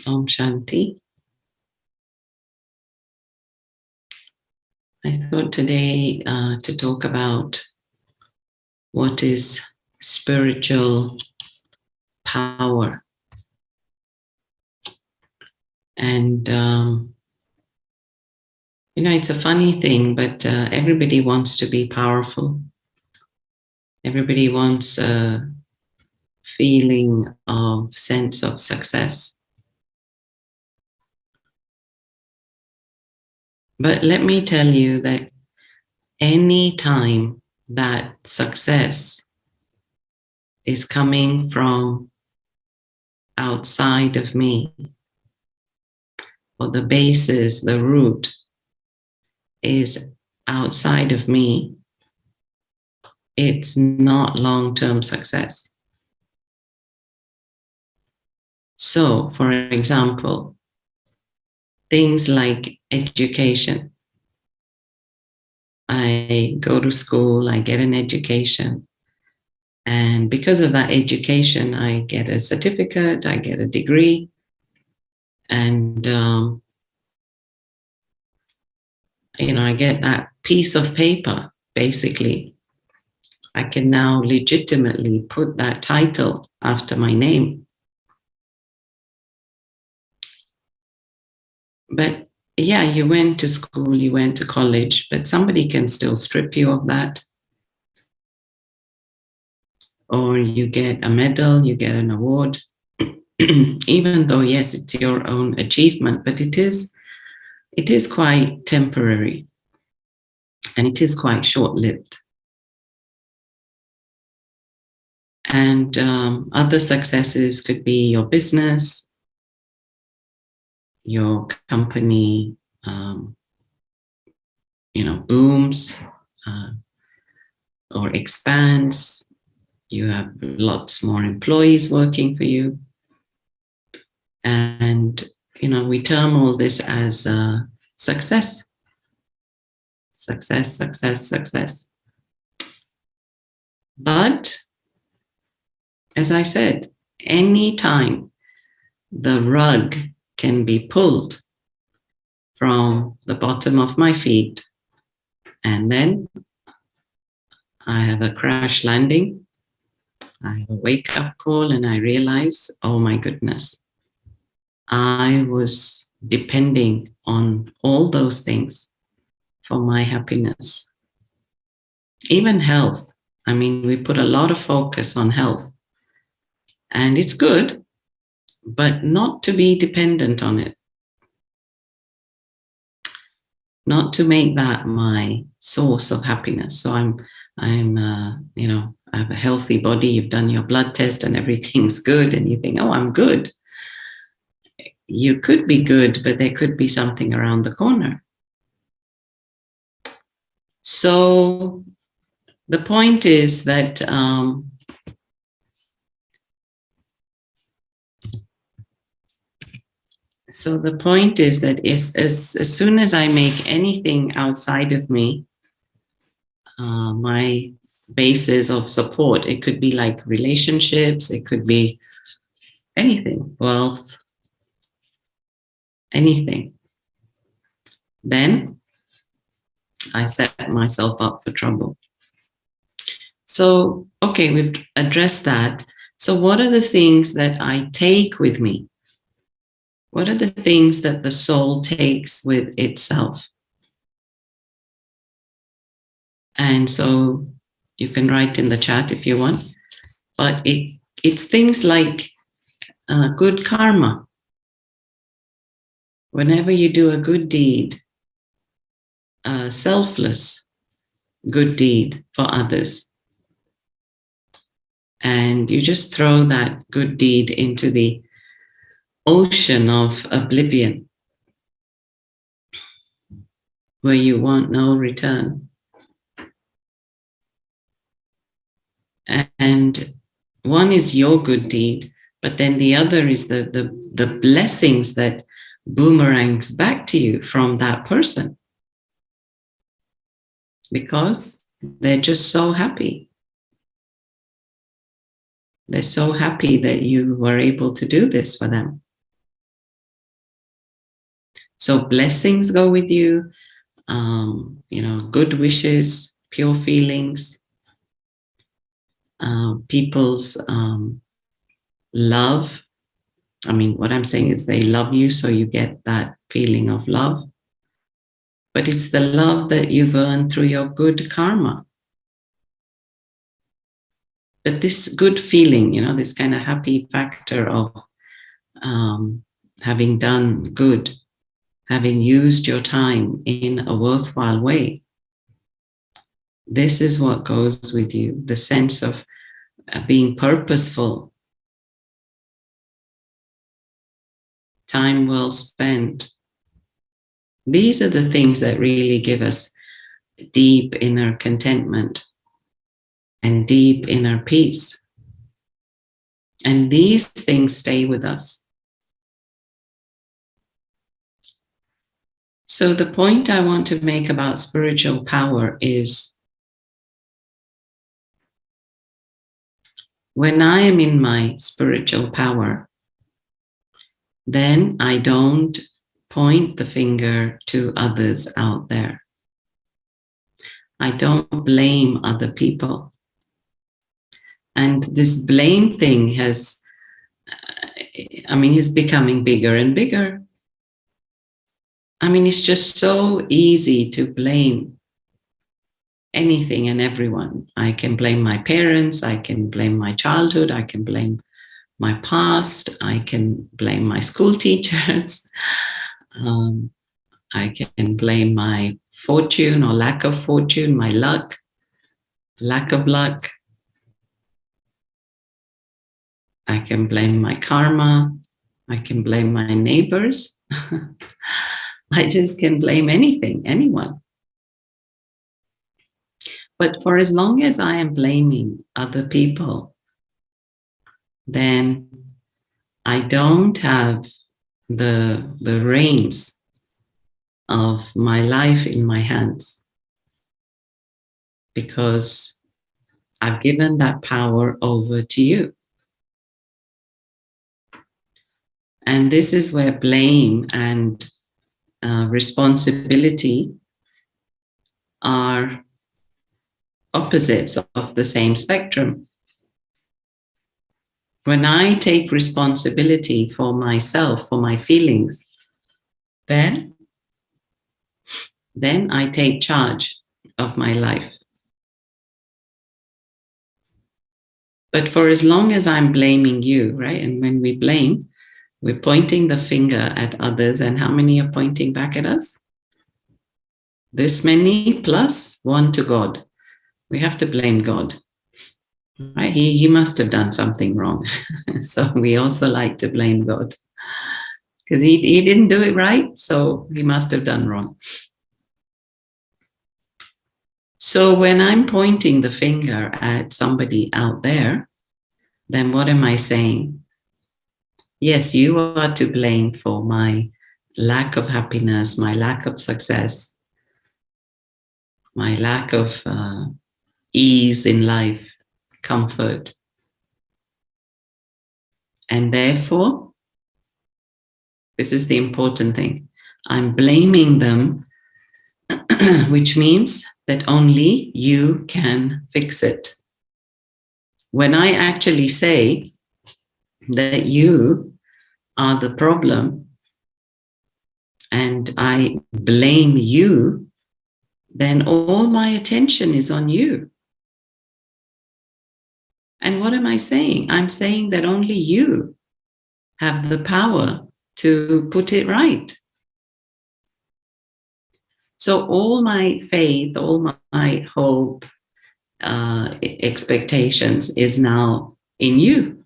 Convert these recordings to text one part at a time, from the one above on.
Om Shanti. I thought today to talk about what is spiritual power. And, it's a funny thing, but everybody wants to be powerful. Everybody wants a feeling of sense of success. But let me tell you that any time that success is coming from outside of me, or the basis, the root is outside of me, it's not long-term success. So, for example, things like education. I go to school, I get an education, and because of that education, I get a certificate, I get a degree, and I get that piece of paper, basically. I can now legitimately put that title after my name. But yeah, you went to school, you went to college, but somebody can still strip you of that. Or you get a medal, you get an award, even though, yes, it's your own achievement, but it is quite temporary and it is quite short-lived. And other successes could be your business, your company, booms or expands. You have lots more employees working for you. And, we term all this as success. Success, success, success. But, as I said, any time the rug can be pulled from the bottom of my feet, and then I have a crash landing, I have a wake-up call, and I realize, oh my goodness, I was depending on all those things for my happiness. Even health. I mean, we put a lot of focus on health, and it's good, but not to be dependent on it. Not to make that my source of happiness. So I have a healthy body. You've done your blood test and everything's good, and you think, oh, I'm good. You could be good, but there could be something around the corner. So the point is that as soon as I make anything outside of me, my basis of support, it could be like relationships, it could be anything, wealth, anything, then I set myself up for trouble. So, okay, we've addressed that. So what are the things that I take with me? What are the things that the soul takes with itself? And so you can write in the chat if you want, but it's things like good karma. Whenever you do a good deed, a selfless good deed for others, and you just throw that good deed into the ocean of oblivion, where you want no return. And one is your good deed, but then the other is the blessings that boomerangs back to you from that person, because they're just so happy. They're so happy that you were able to do this for them. So blessings go with you, good wishes, pure feelings, people's love. I mean, what I'm saying is they love you, so you get that feeling of love. But it's the love that you've earned through your good karma. But this good feeling, this kind of happy factor of having done good, having used your time in a worthwhile way, this is what goes with you, the sense of being purposeful, time well spent. These are the things that really give us deep inner contentment and deep inner peace. And these things stay with us. So the point I want to make about spiritual power is when I am in my spiritual power, then I don't point the finger to others out there. I don't blame other people. And this blame thing is becoming bigger and bigger. It's just so easy to blame anything and everyone. I can blame my parents, I can blame my childhood, I can blame my past, I can blame my school teachers, I can blame my fortune or lack of fortune, my luck, lack of luck. I can blame my karma, I can blame my neighbors. I just can blame anything, anyone. But for as long as I am blaming other people, then I don't have the reins of my life in my hands, because I've given that power over to you. And this is where blame and responsibility are opposites of the same spectrum. When I take responsibility for myself, for my feelings, then I take charge of my life. But for as long as I'm blaming you, right? And when we blame, we're pointing the finger at others. And how many are pointing back at us? This many plus one to God. We have to blame God, right? He must have done something wrong. So we also like to blame God because he didn't do it right. So he must have done wrong. So when I'm pointing the finger at somebody out there, then what am I saying? Yes, you are to blame for my lack of happiness, my lack of success, my lack of ease in life, comfort. And therefore, this is the important thing, I'm blaming them, which means that only you can fix it. When I actually say that you are the problem and I blame you, then all my attention is on you. And what am I saying? I'm saying that only you have the power to put it right. So all my faith, all my hope, expectations is now in you.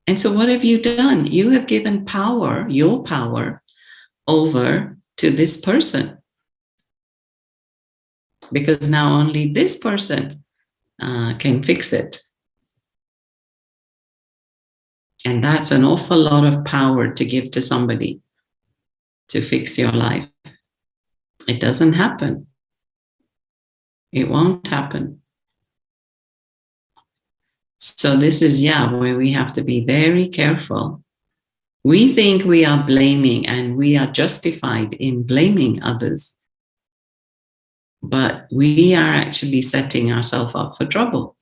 And so what have you done? You have given power, your power, over to this person. Because now only this person can fix it. And that's an awful lot of power to give to somebody to fix your life. It doesn't happen. It won't happen. So this is, where we have to be very careful We think we are blaming and we are justified in blaming others, but we are actually setting ourselves up for trouble.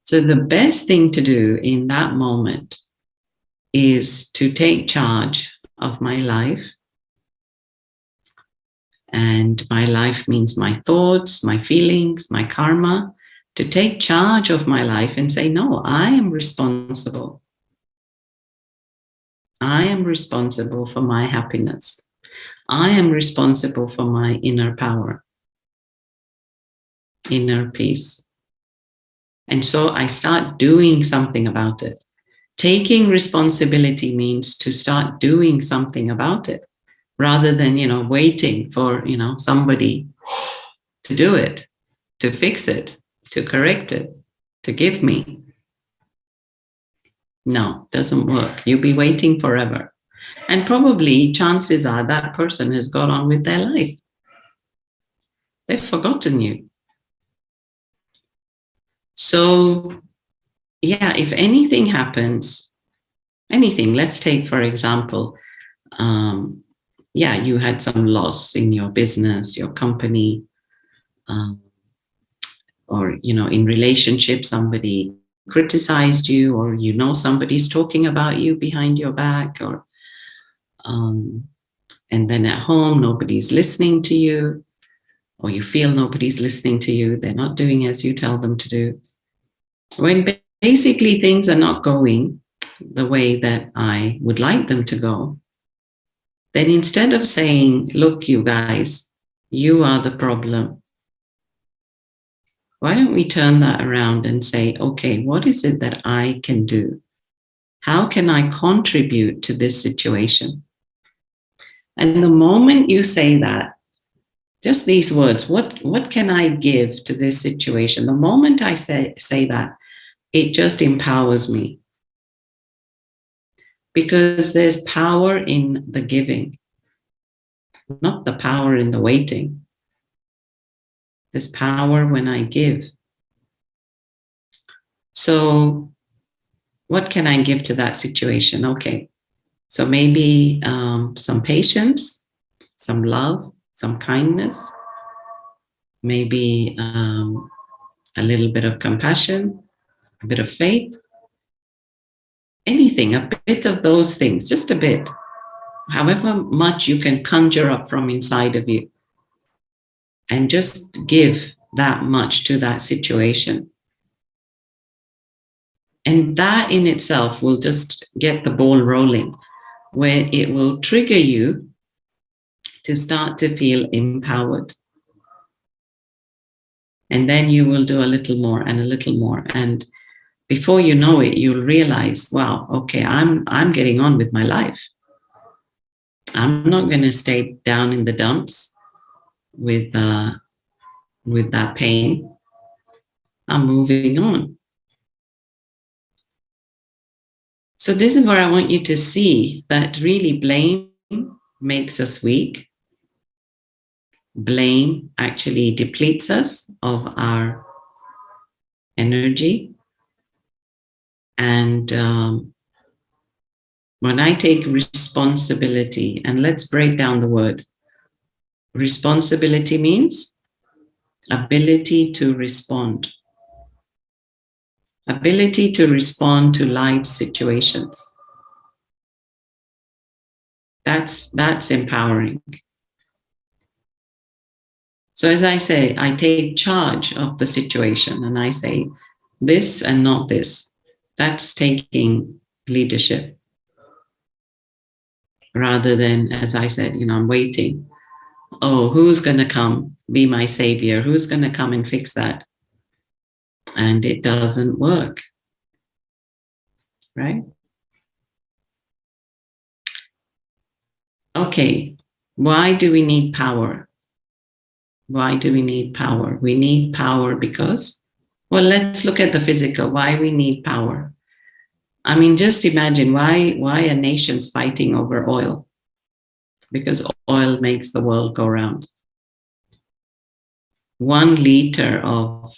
So the best thing to do in that moment is to take charge of my life. And my life means my thoughts, my feelings, my karma, to take charge of my life and say, no, I am responsible. I am responsible for my happiness. I am responsible for my inner power, inner peace. And so I start doing something about it. Taking responsibility means to start doing something about it rather than, waiting for, somebody to do it, to fix it, to correct it, to give me. No, doesn't work. You'll be waiting forever. And probably chances are that person has got on with their life. They've forgotten you. So, yeah, if anything happens, anything, let's take, for example, you had some loss in your business, your company, or, in relationship, somebody criticized you, or, somebody's talking about you behind your back, or, and then at home, nobody's listening to you, or you feel nobody's listening to you. They're not doing as you tell them to do. When basically things are not going the way that I would like them to go, then instead of saying, look, you guys, you are the problem, why don't we turn that around and say, okay, what is it that I can do? How can I contribute to this situation? And the moment you say that, just these words, what can I give to this situation? The moment I say that, it just empowers me. Because there's power in the giving, not the power in the waiting. There's power when I give. So what can I give to that situation? Okay, so maybe some patience, some love, some kindness, maybe a little bit of compassion, a bit of faith, anything, a bit of those things, just a bit, however much you can conjure up from inside of you, and just give that much to that situation. And that in itself will just get the ball rolling, where it will trigger you to start to feel empowered. And then you will do a little more and a little more. And before you know it, you'll realize, wow, okay, I'm getting on with my life. I'm not going to stay down in the dumps with that pain. I'm moving on. So this is where I want you to see that really blame makes us weak. Blame actually depletes us of our energy. And when I take responsibility, and let's break down the word. Responsibility means ability to respond. Ability to respond to life situations. That's empowering. So as I say, I take charge of the situation and I say this and not this. That's taking leadership. Rather than, as I said, I'm waiting. Oh, who's going to come be my savior? Who's going to come and fix that? And it doesn't work. Right? Okay. Why do we need power? Why do we need power? We need power because, well, let's look at the physical. Why we need power? I mean, just imagine why a nation's fighting over oil. Because oil makes the world go round. 1 liter of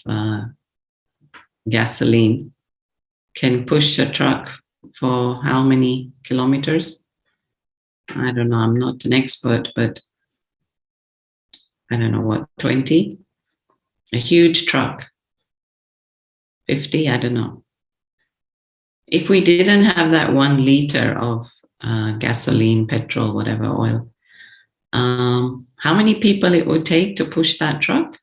gasoline can push a truck for how many kilometers? I don't know. I'm not an expert, but I don't know what, 20? A huge truck. 50? I don't know. If we didn't have that 1 liter of gasoline, petrol, whatever, oil, how many people it would take to push that truck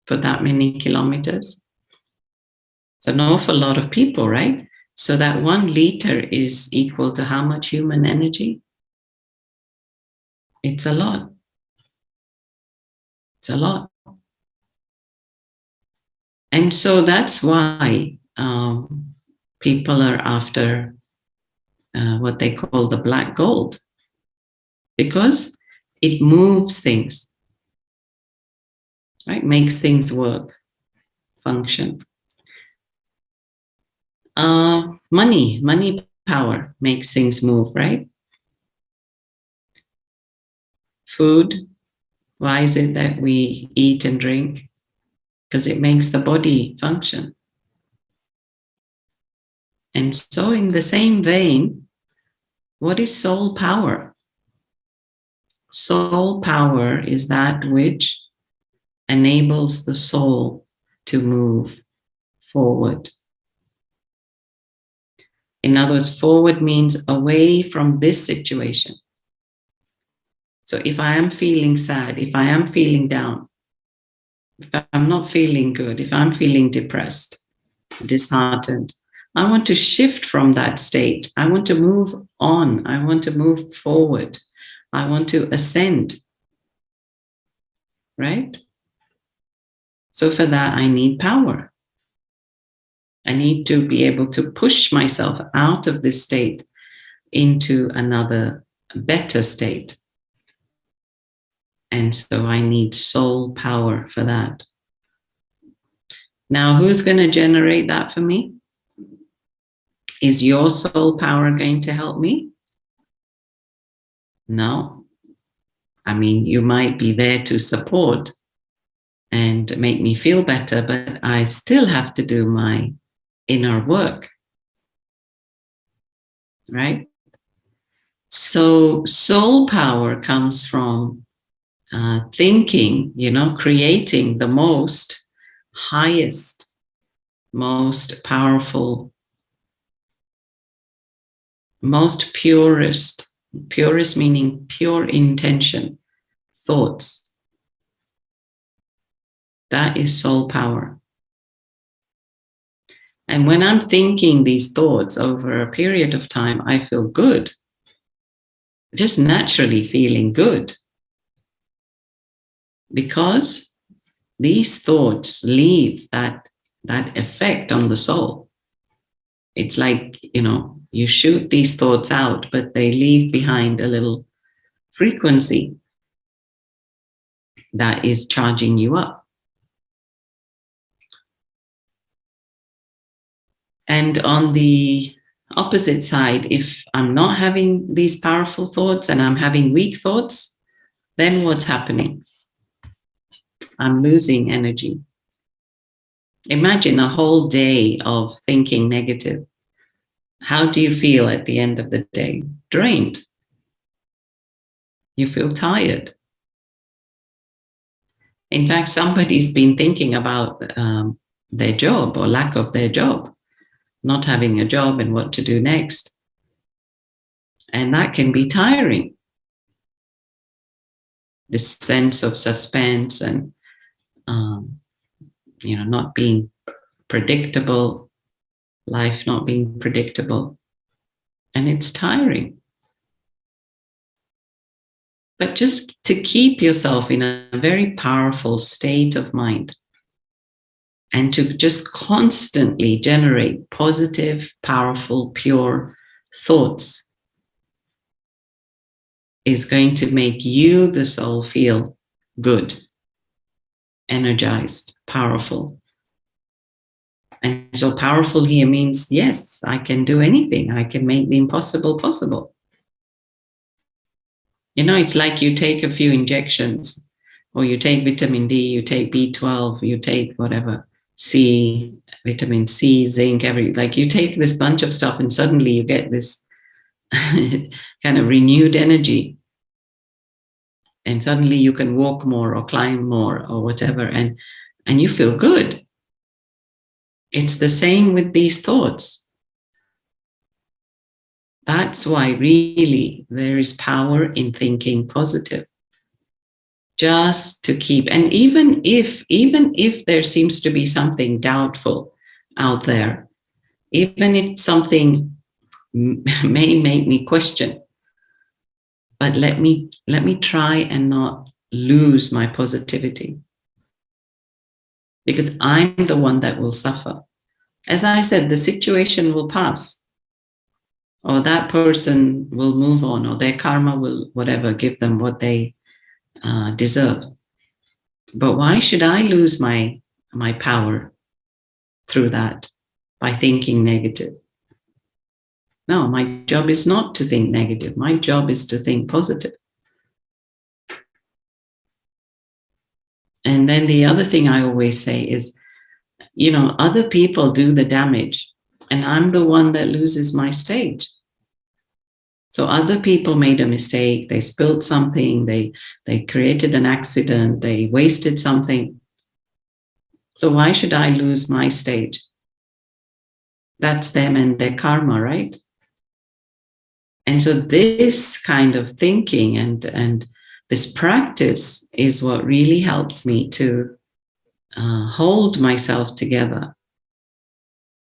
for that many kilometers? It's an awful lot of people, right? So that 1 liter is equal to how much human energy? It's a lot. It's a lot. And so that's why people are after what they call the black gold, because it moves things, right? Makes things work, function. Money power makes things move, right? Food, why is it that we eat and drink? Because it makes the body function. And so in the same vein, what is soul power? Soul power is that which enables the soul to move forward. In other words, forward means away from this situation. So if I am feeling sad, if I am feeling down, if I'm not feeling good, if I'm feeling depressed, disheartened, I want to shift from that state. I want to move on. I want to move forward. I want to ascend, right? So for that, I need power. I need to be able to push myself out of this state into another better state. And so I need soul power for that. Now, who's going to generate that for me? Is your soul power going to help me? No. I mean, you might be there to support and make me feel better, but I still have to do my inner work, right? So soul power comes from thinking, creating the most highest, most powerful, most purest meaning pure intention, thoughts. That is soul power. And when I'm thinking these thoughts over a period of time, I feel good, just naturally feeling good, because these thoughts leave that effect on the soul. It's like, you shoot these thoughts out, but they leave behind a little frequency that is charging you up. And on the opposite side, if I'm not having these powerful thoughts and I'm having weak thoughts, then what's happening? I'm losing energy. Imagine a whole day of thinking negative. How do you feel at the end of the day? Drained. You feel tired. In fact, somebody's been thinking about their job or lack of their job, not having a job and what to do next. And that can be tiring. This sense of suspense and, not being predictable, life not being predictable. And it's tiring. But just to keep yourself in a very powerful state of mind and to just constantly generate positive, powerful, pure thoughts is going to make you, the soul, feel good, energized, powerful. And so powerful here means, yes, I can do anything. I can make the impossible possible. It's like you take a few injections, or you take vitamin D, you take B12, you take whatever, C, vitamin C, zinc, like you take this bunch of stuff and suddenly you get this kind of renewed energy. And suddenly you can walk more or climb more or whatever, and you feel good. It's the same with these thoughts. That's why really there is power in thinking positive. Just to keep, and even if there seems to be something doubtful out there, even if something may make me question, but let me try and not lose my positivity, because I'm the one that will suffer. As I said, the situation will pass, or that person will move on, or their karma will whatever give them what they deserve. But why should I lose my power through that by thinking negative? No, my job is not to think negative. My job is to think positive. And then the other thing I always say is, other people do the damage, and I'm the one that loses my stage. So other people made a mistake, they spilled something, they created an accident, they wasted something. So why should I lose my stage? That's them and their karma, right? And so this kind of thinking and this practice is what really helps me to hold myself together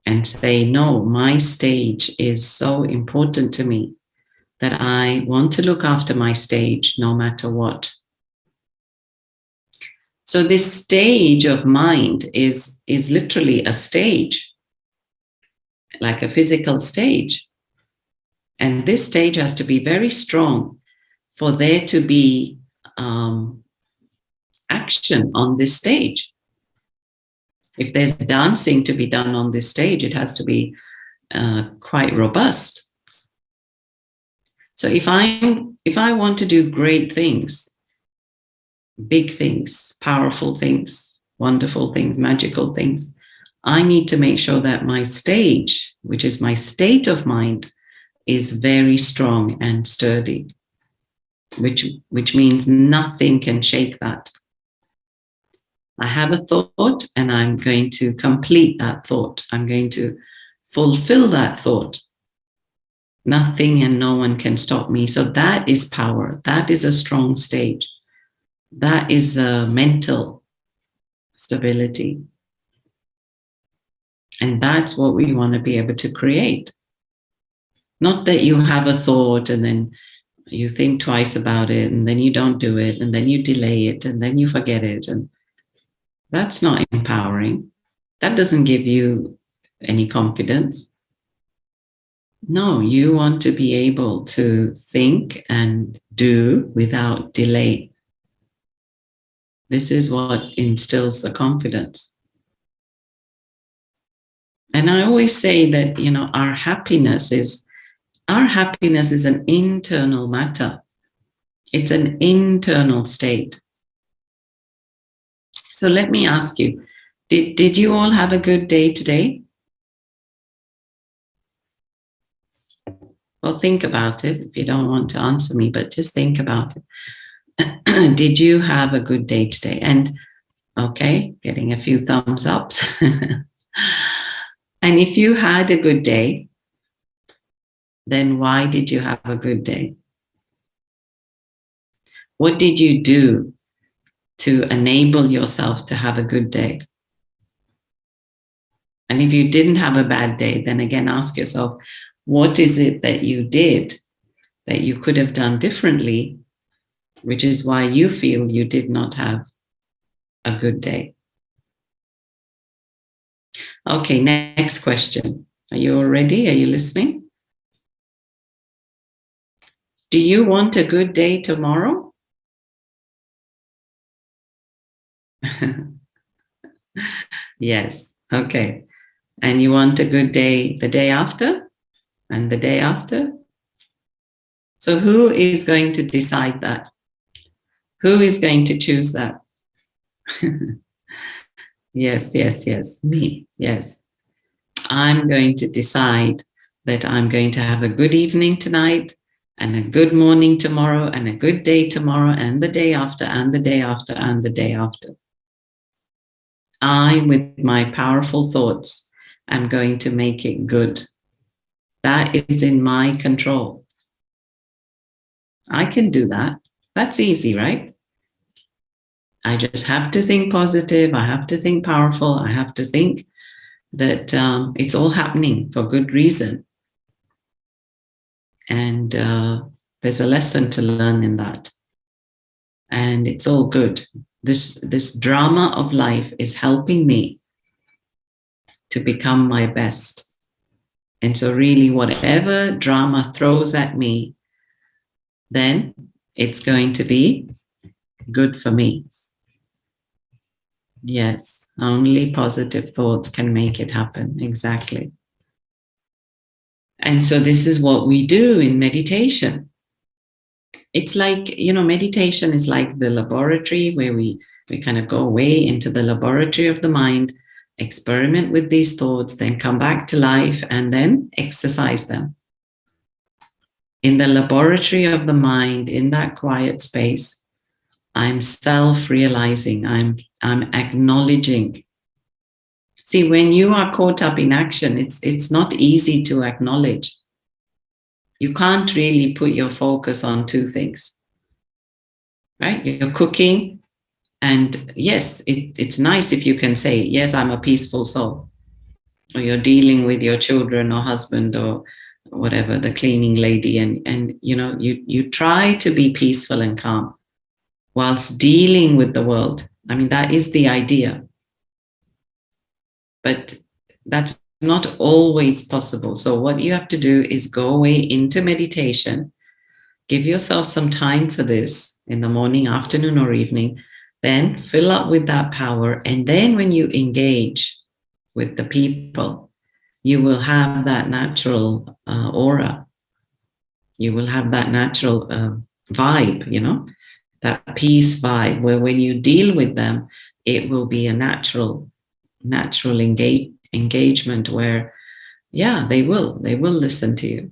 and say, no, my stage is so important to me that I want to look after my stage no matter what. So this stage of mind is literally a stage, like a physical stage. And this stage has to be very strong for there to be action on this stage. If there's dancing to be done on this stage, it has to be quite robust. So if I want to do great things, big things, powerful things, wonderful things, magical things, I need to make sure that my stage, which is my state of mind, is very strong and sturdy, which means nothing can shake that. I have a thought and I'm going to complete that thought. I'm going to fulfill that thought. Nothing and no one can stop me. So that is power. That is a strong stage. That is a mental stability. And that's what we want to be able to create. Not that you have a thought and then you think twice about it and then you don't do it and then you delay it and then you forget it. And that's not empowering. That doesn't give you any confidence. No, you want to be able to think and do without delay. This is what instills the confidence. And I always say that, our happiness is an internal matter. It's an internal state. So let me ask you, did you all have a good day today? Well, think about it if you don't want to answer me, but just think about it. Did you have a good day today? And okay, getting a few thumbs ups. And if you had a good day, then why did you have a good day? What did you do to enable yourself to have a good day? And if you didn't have a bad day, then again, ask yourself, what is it that you did that you could have done differently, which is why you feel you did not have a good day? Okay, next question. Are you all ready? Are you listening? Do you want a good day tomorrow? Yes, okay. And you want a good day the day after and the day after? So who is going to decide that? Who is going to choose that? Yes, me, yes. I'm going to decide that I'm going to have a good evening tonight and a good morning tomorrow and a good day tomorrow and the day after and the day after and the day after. I, with my powerful thoughts, am going to make it good. That is in my control. I can do that. That's easy, right? I just have to think positive. I have to think powerful. I have to think that it's all happening for good reason. And there's a lesson to learn in that. And it's all good. This drama of life is helping me to become my best. And so really whatever drama throws at me, then it's going to be good for me. Yes, only positive thoughts can make it happen. Exactly. And so this is what we do in meditation. It's like, meditation is like the laboratory where we kind of go away into the laboratory of the mind, experiment with these thoughts, then come back to life and then exercise them. In the laboratory of the mind, in that quiet space, I'm self-realizing, I'm acknowledging. See, when you are caught up in action, it's not easy to acknowledge. You can't really put your focus on two things, right? You're cooking, and yes, it's nice if you can say, yes, I'm a peaceful soul. Or you're dealing with your children or husband or whatever, the cleaning lady, and you try to be peaceful and calm whilst dealing with the world. I mean, that is the idea. But that's not always possible. So what you have to do is go away into meditation, give yourself some time for this in the morning, afternoon, or evening, then fill up with that power. And then when you engage with the people, you will have that natural aura. You will have that natural vibe, that peace vibe, where when you deal with them, it will be a natural engagement where, yeah, they will listen to you.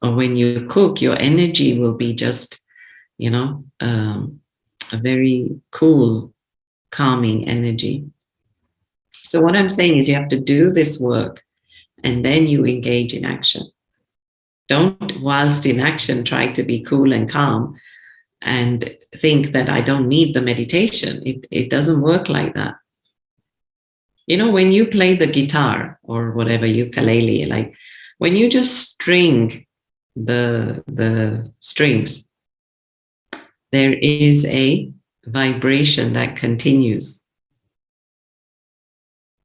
Or when you cook, your energy will be just, a very cool, calming energy. So what I'm saying is you have to do this work and then you engage in action. Don't, whilst in action, try to be cool and calm and think that I don't need the meditation. It doesn't work like that. When you play the guitar or whatever, ukulele, like when you just string the strings, there is a vibration that continues.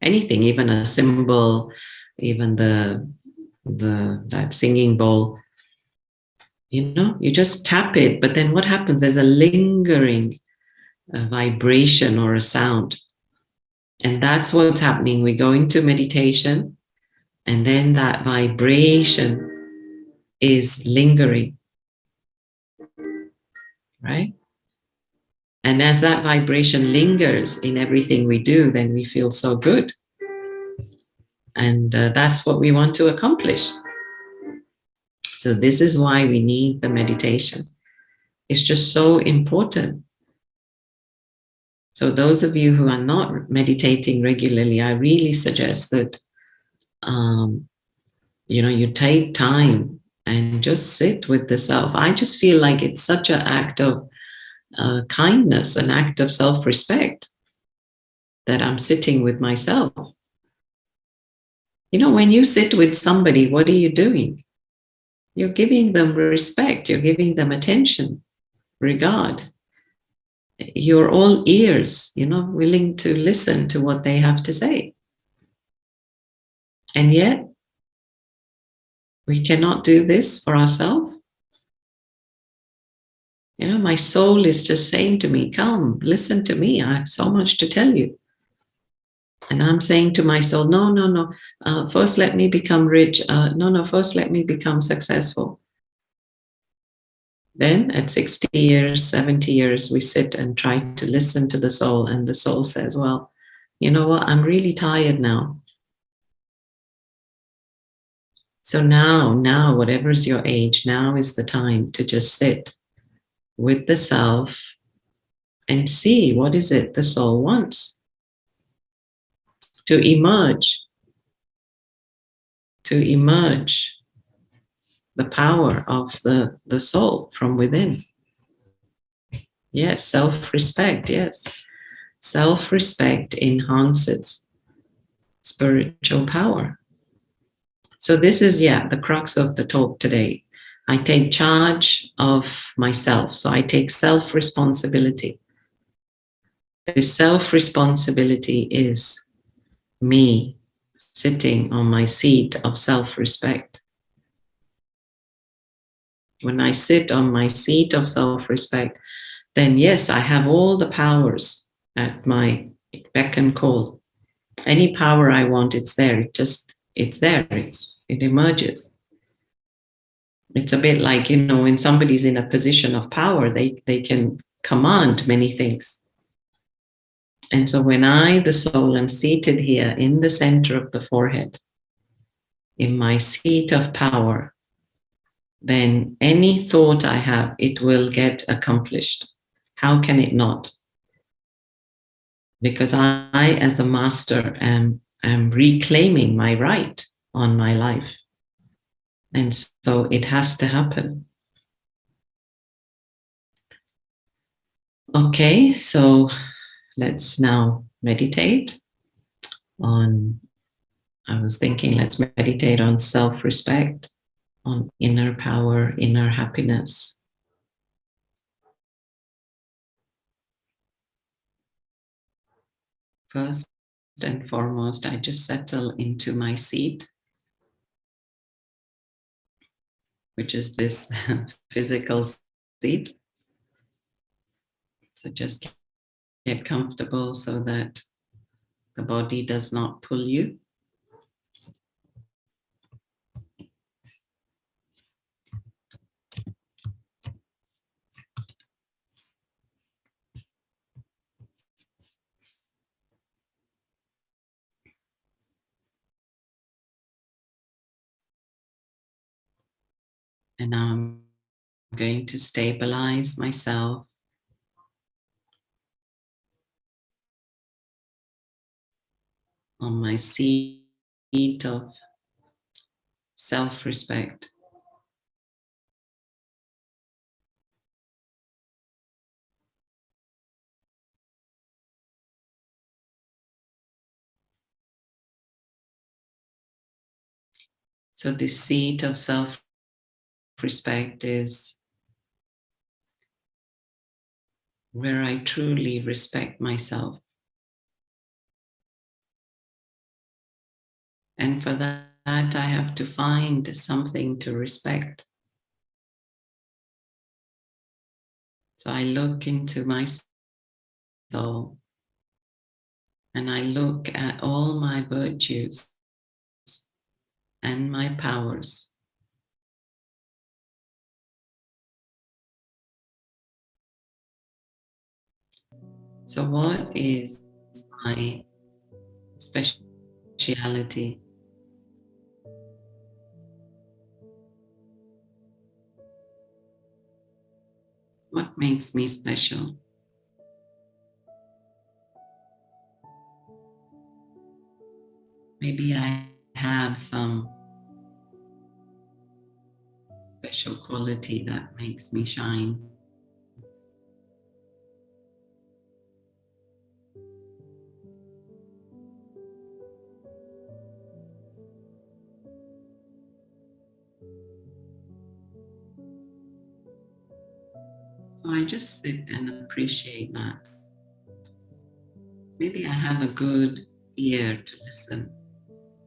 Anything, even a cymbal, even that singing bowl, you just tap it, but then what happens? There's a lingering vibration or a sound. And that's what's happening. We go into meditation, and then that vibration is lingering, right? And as that vibration lingers in everything we do, then we feel so good. And that's what we want to accomplish. So this is why we need the meditation. It's just so important. So those of you who are not meditating regularly, I really suggest that you take time and just sit with the self. I just feel like it's such an act of kindness, an act of self-respect, that I'm sitting with myself. When you sit with somebody, what are you doing? You're giving them respect. You're giving them attention, regard. You're all ears, willing to listen to what they have to say. And yet, we cannot do this for ourselves. My soul is just saying to me, come, listen to me. I have so much to tell you. And I'm saying to my soul, no. First, let me become rich. No, first, let me become successful. Then at 60 years, 70 years, we sit and try to listen to the soul. And the soul says, well, you know what? I'm really tired now. So now, whatever's your age, now is the time to just sit with the self and see what is it the soul wants to emerge, the power of the soul from within. Yes, self-respect, yes. Self-respect enhances spiritual power. So this is, the crux of the talk today. I take charge of myself. So I take self-responsibility. This self-responsibility is me sitting on my seat of self-respect. When I sit on my seat of self-respect, then yes, I have all the powers at my beck and call. Any power I want, it's there. It's there. It emerges. It's a bit like, when somebody's in a position of power, they can command many things. And so when I, the soul, am seated here in the center of the forehead, in my seat of power, then any thought I have, it will get accomplished. How can it not? Because I as a master, am reclaiming my right on my life. And so it has to happen. Okay, so let's now meditate on, I was thinking, let's meditate on self-respect, on inner power, inner happiness. First and foremost, I just settle into my seat, which is this physical seat. So just get comfortable so that the body does not pull you. And now I'm going to stabilize myself on my seat of self-respect. So this seat of self-respect is where I truly respect myself. And for that, I have to find something to respect. So I look into my soul and I look at all my virtues and my powers. So what is my speciality? What makes me special? Maybe I have some special quality that makes me shine. So I just sit and appreciate that. Maybe I have a good ear to listen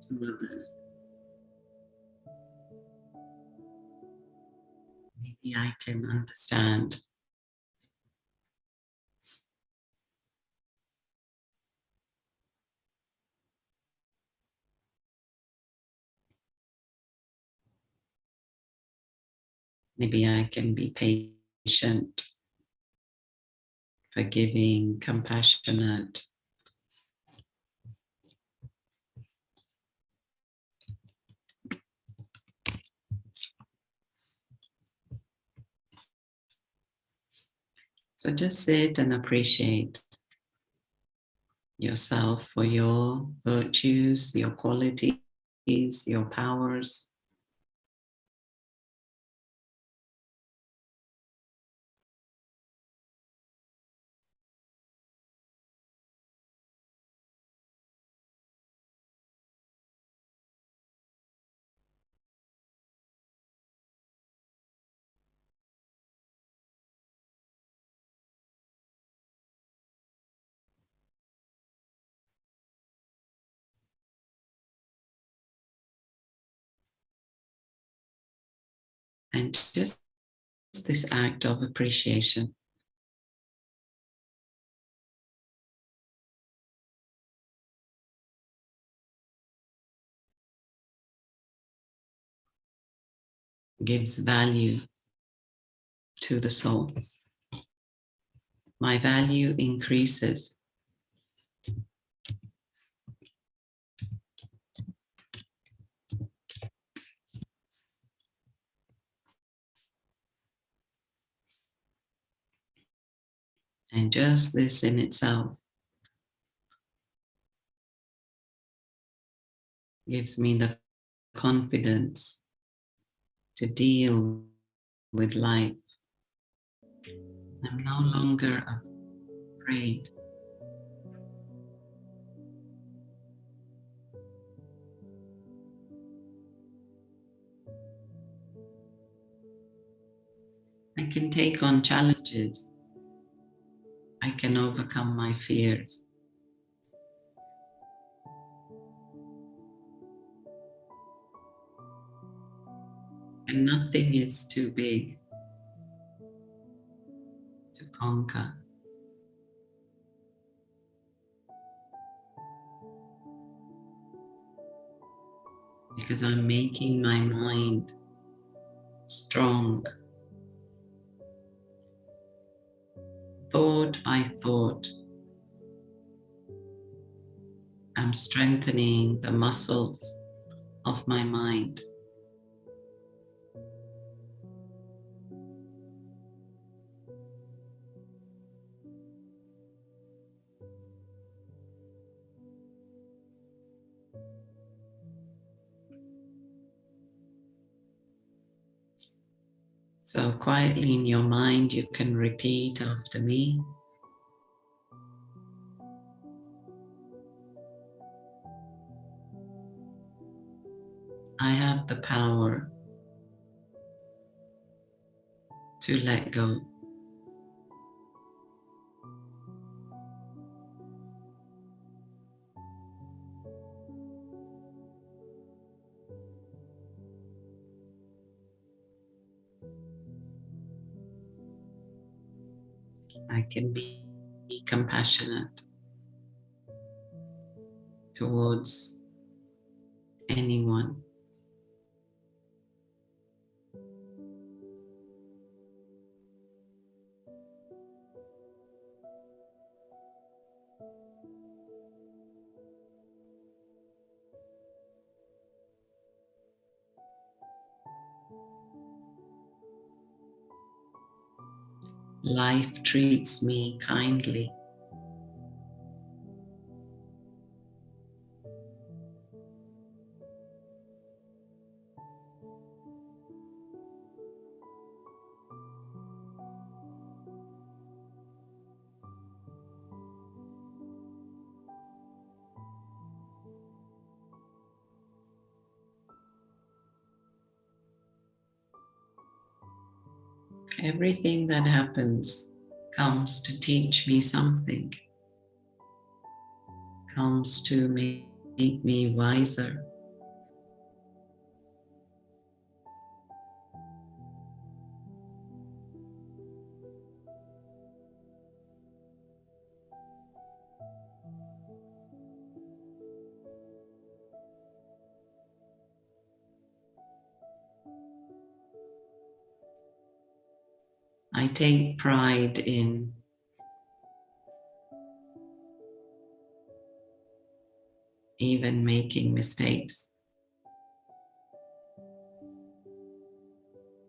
to others. Maybe I can understand. Maybe I can be patient, forgiving, compassionate. So just sit and appreciate yourself for your virtues, your qualities, your powers. And just this act of appreciation gives value to the soul. My value increases. And just this in itself gives me the confidence to deal with life. I'm no longer afraid. I can take on challenges. I can overcome my fears. And nothing is too big to conquer because I'm making my mind strong, thought by thought. I'm strengthening the muscles of my mind. So quietly in your mind, you can repeat after me. I have the power to let go. I can be compassionate towards anyone. Life treats me kindly. Everything that happens comes to teach me something, comes to make me wiser. I take pride in even making mistakes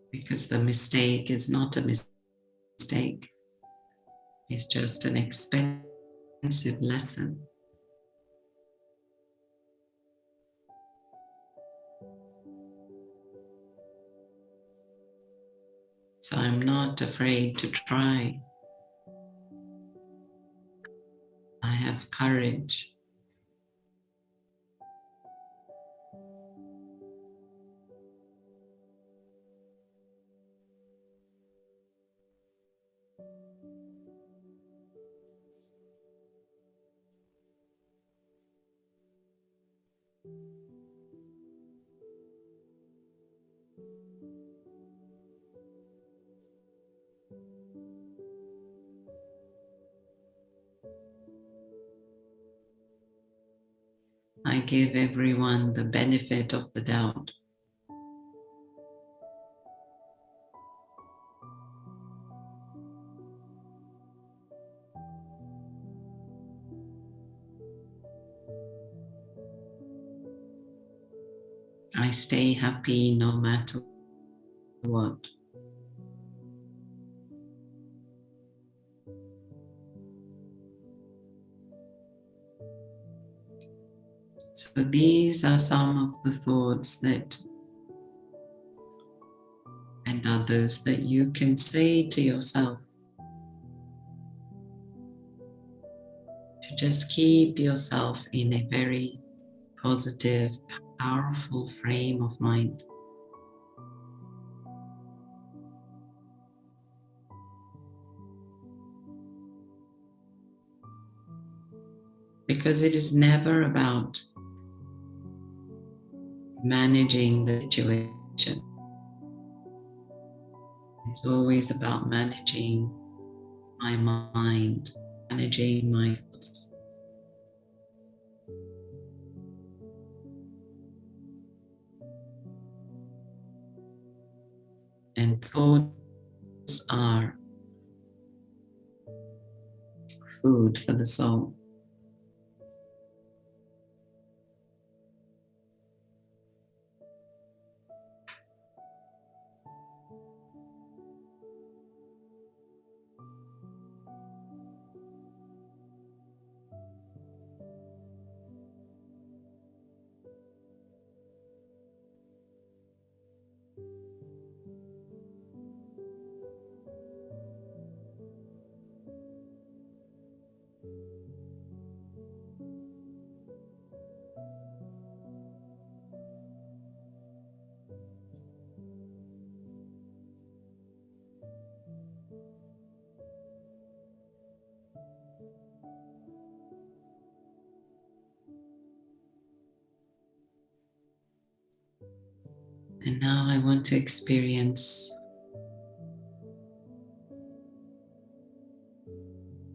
because the mistake is not a mistake. is just an expensive lesson. So I'm not afraid to try. I have courage. I give everyone the benefit of the doubt. I stay happy no matter what. So these are some of the thoughts that and others that you can say to yourself to just keep yourself in a very positive, powerful frame of mind. Because it is never about managing the situation. It's always about managing my mind, managing my thoughts. And thoughts are food for the soul. And now I want to experience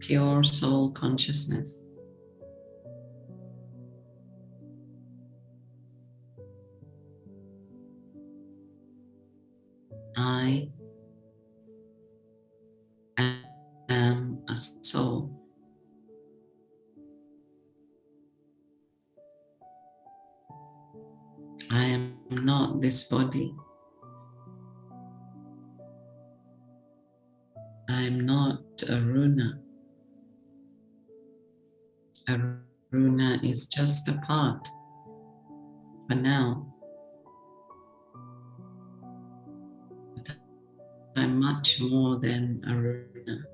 pure soul consciousness. I am a soul. I am not this body. I am not Aruna. Aruna is just a part for now. But I'm much more than Aruna.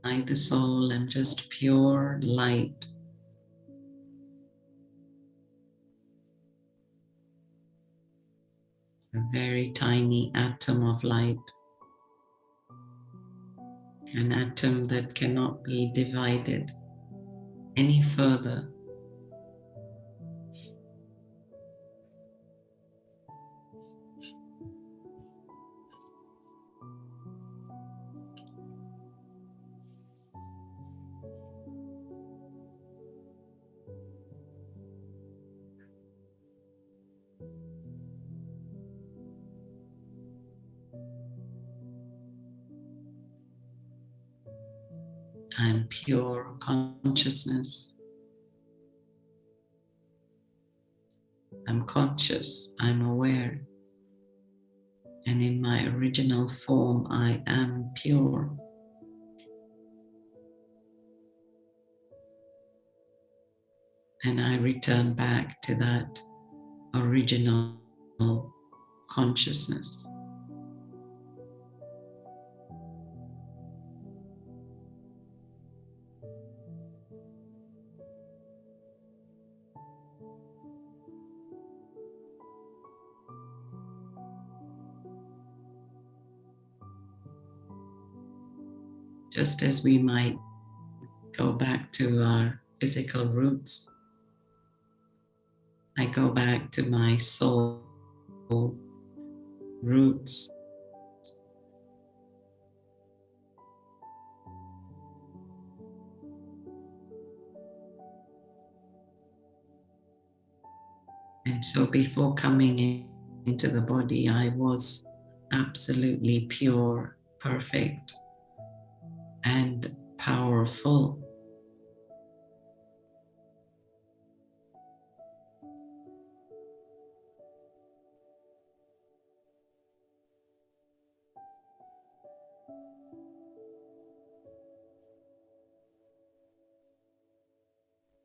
I, the soul, am just pure light. A very tiny atom of light. An atom that cannot be divided any further. I'm pure consciousness. I'm conscious. I'm aware. And in my original form, I am pure. And I return back to that original consciousness. Just as we might go back to our physical roots, I go back to my soul roots. And so before coming into the body, I was absolutely pure, perfect, and powerful.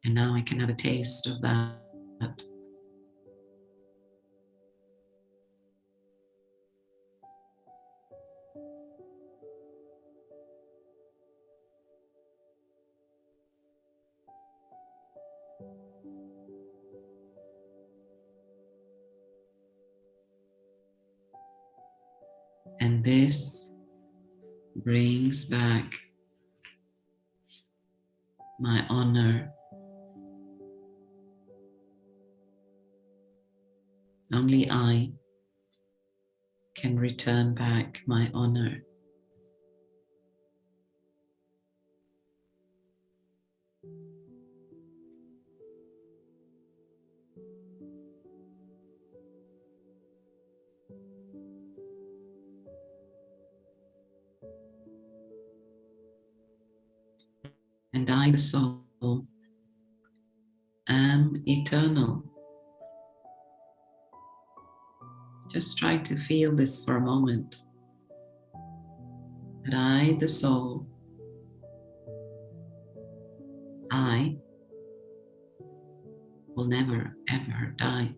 And now I can have a taste of that. And this brings back my honor. Only I can return back my honor. And I, the soul, am eternal. Just try to feel this for a moment. That I, the soul, I will never ever die.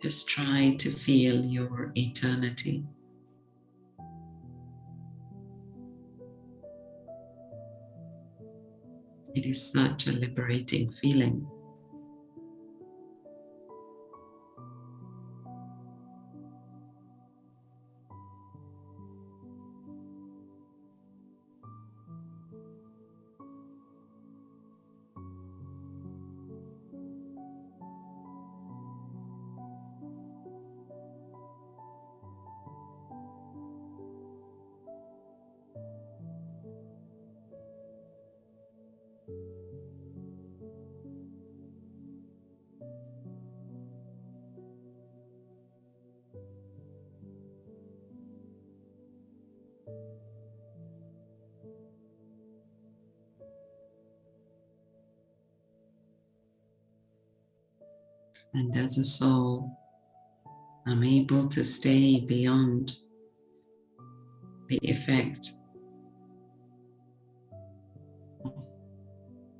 Just try to feel your eternity. It is such a liberating feeling. And as a soul, I'm able to stay beyond the effect of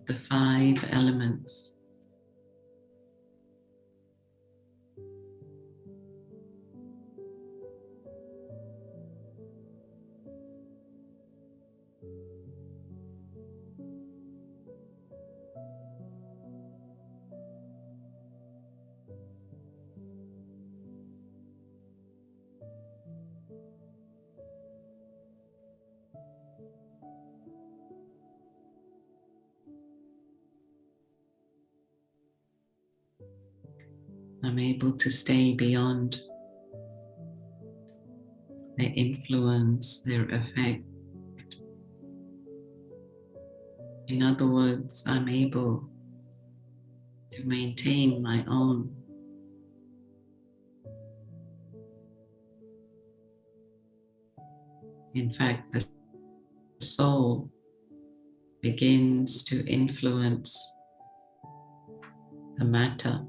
the 5 elements. I'm able to stay beyond their influence, their effect In other words, I'm able to maintain my own. In fact, the soul begins to influence the matter.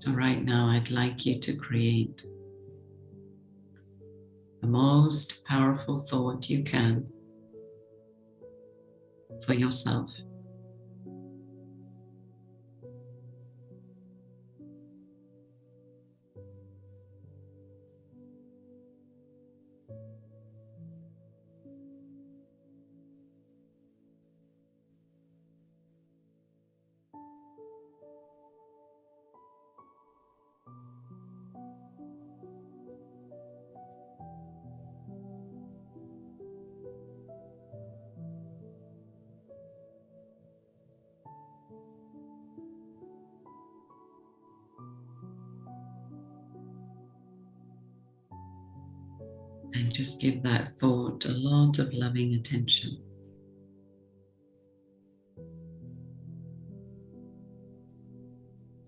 So right now, I'd like you to create the most powerful thought you can for yourself. And just give that thought a lot of loving attention.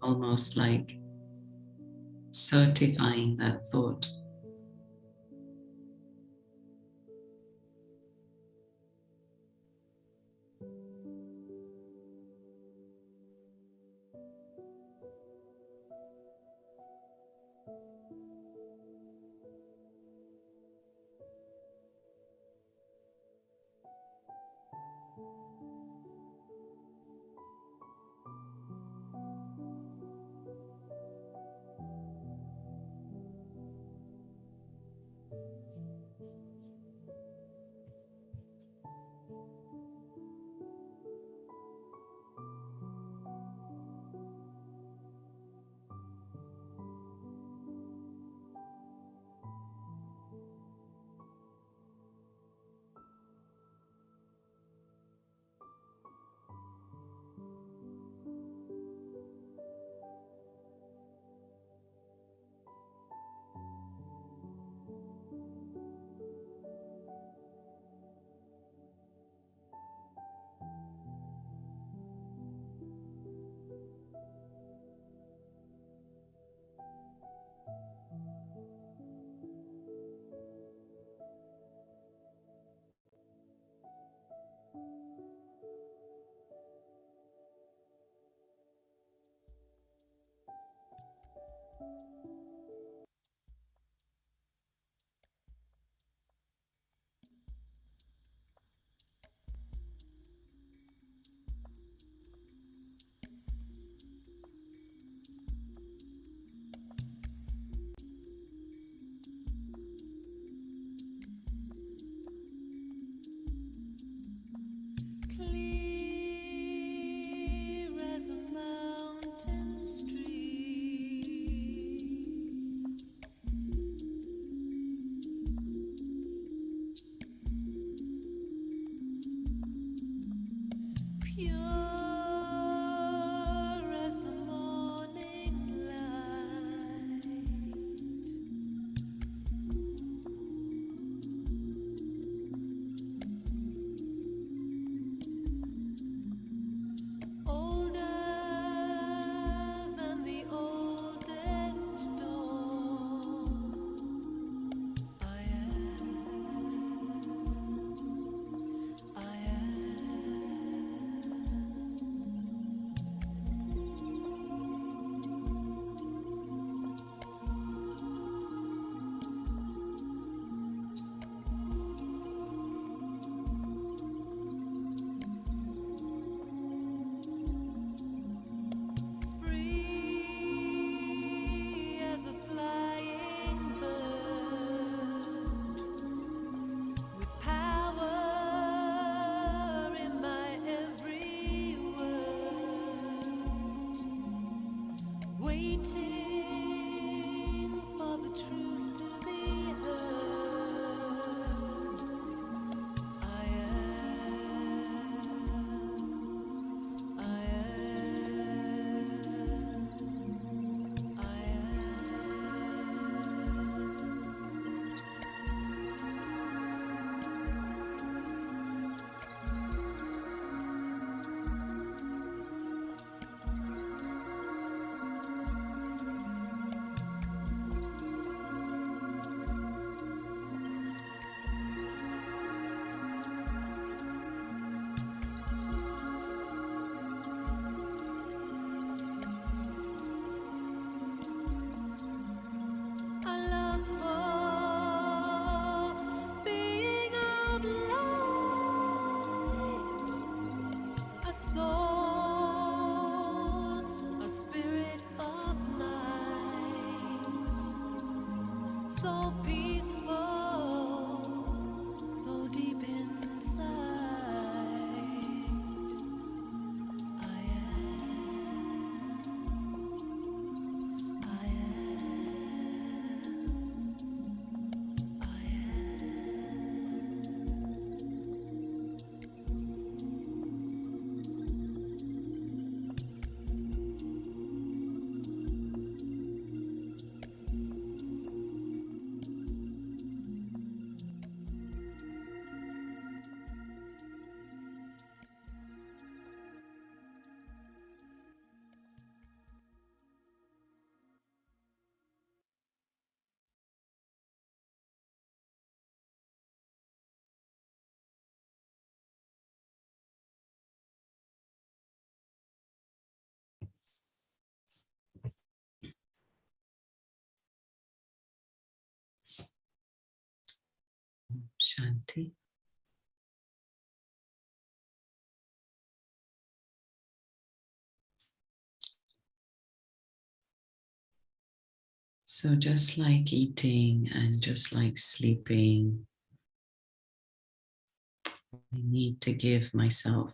Almost like certifying that thought. Shanti. So just like eating and just like sleeping, I need to give myself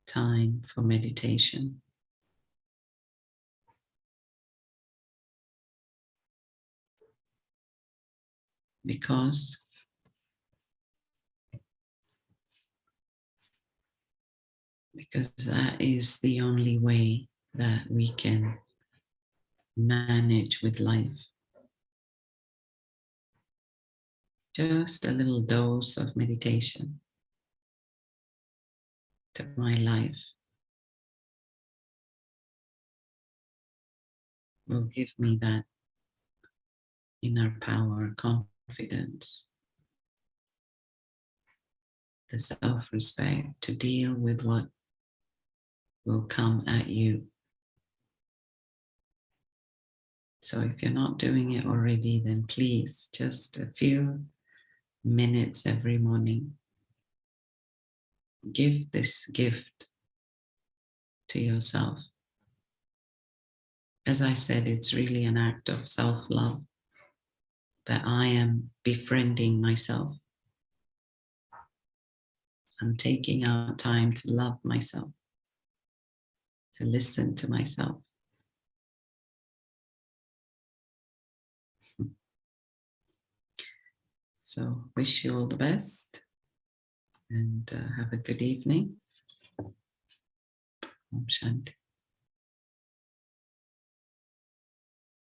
time for meditation. Because that is the only way that we can manage with life. Just a little dose of meditation to my life will give me that inner power, confidence, the self-respect to deal with what will come at you. So if you're not doing it already, then please just a few minutes every morning. Give this gift to yourself. As I said, it's really an act of self-love that I am befriending myself. I'm taking out time to love myself, to listen to myself. So wish you all the best and have a good evening. Om Shanti.